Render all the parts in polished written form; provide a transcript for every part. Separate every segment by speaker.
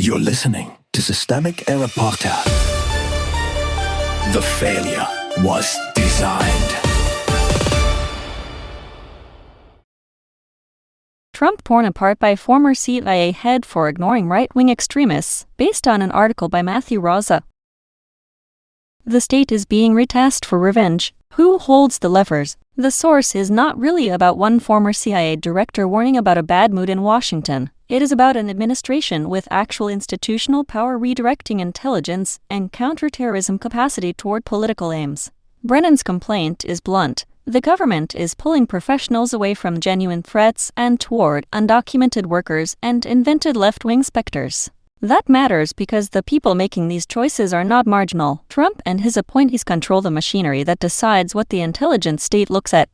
Speaker 1: You're listening to Systemic Error Podcast. The failure was designed.
Speaker 2: Trump torn apart by former CIA head for ignoring right-wing extremists, based on an article by Matthew Raza. The state is being retasked for revenge. Who holds the levers? The source is not really about one former CIA director warning about a bad mood in Washington. It is about an administration with actual institutional power redirecting intelligence and counterterrorism capacity toward political aims. Brennan's complaint is blunt. The government is pulling professionals away from genuine threats and toward undocumented workers and invented left-wing specters. That matters because the people making these choices are not marginal. Trump and his appointees control the machinery that decides what the intelligence state looks at,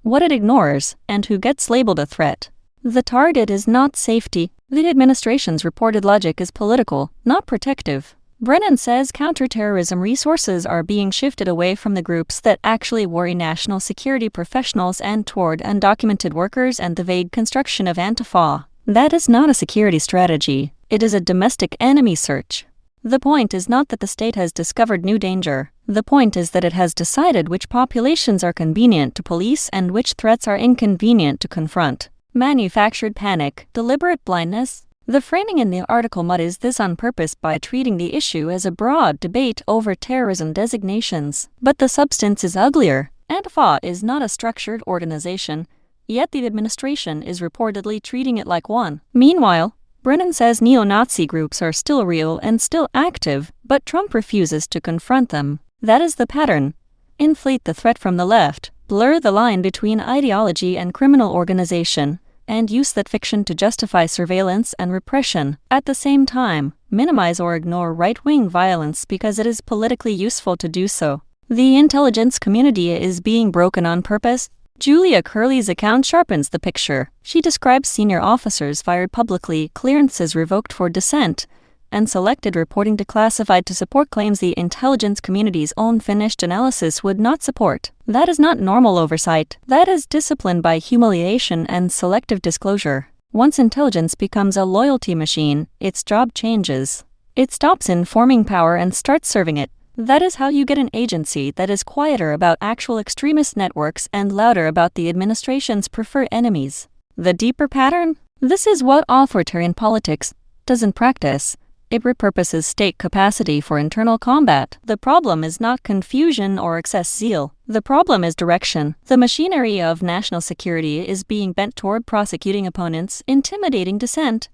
Speaker 2: what it ignores, and who gets labeled a threat. The target is not safety. The administration's reported logic is political, not protective. Brennan says counterterrorism resources are being shifted away from the groups that actually worry national security professionals and toward undocumented workers and the vague construction of Antifa. That is not a security strategy. It is a domestic enemy search. The point is not that the state has discovered new danger. The point is that it has decided which populations are convenient to police and which threats are inconvenient to confront. Manufactured panic, deliberate blindness. The framing in the article muddies this on purpose by treating the issue as a broad debate over terrorism designations. But the substance is uglier. Antifa is not a structured organization, yet the administration is reportedly treating it like one. Meanwhile, Brennan says neo-Nazi groups are still real and still active, but Trump refuses to confront them. That is the pattern. Inflate the threat from the left, blur the line between ideology and criminal organization, and use that fiction to justify surveillance and repression. At the same time, minimize or ignore right-wing violence because it is politically useful to do so. The intelligence community is being broken on purpose. Julia Curley's account sharpens the picture. She describes senior officers fired publicly, clearances revoked for dissent, and selected reporting declassified to support claims the intelligence community's own finished analysis would not support. That is not normal oversight. That is discipline by humiliation and selective disclosure. Once intelligence becomes a loyalty machine, its job changes. It stops informing power and starts serving it. That is how you get an agency that is quieter about actual extremist networks and louder about the administration's preferred enemies. The deeper pattern? This is what authoritarian politics doesn't practice. It repurposes state capacity for internal combat. The problem is not confusion or excess zeal. The problem is direction. The machinery of national security is being bent toward prosecuting opponents, intimidating dissent,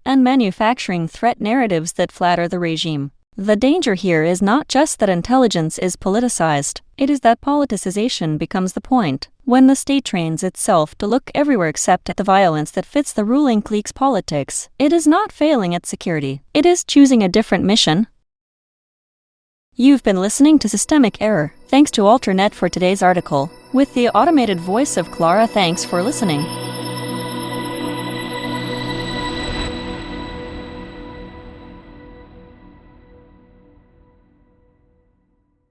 Speaker 2: and manufacturing threat narratives that flatter the regime. The danger here is not just that intelligence is politicized, it is that politicization becomes the point. When the state trains itself to look everywhere except at the violence that fits the ruling clique's politics, it is not failing at security. It is choosing a different mission. You've been listening to Systemic Error. Thanks to Alternet for today's article. With the automated voice of Clara, thanks for listening.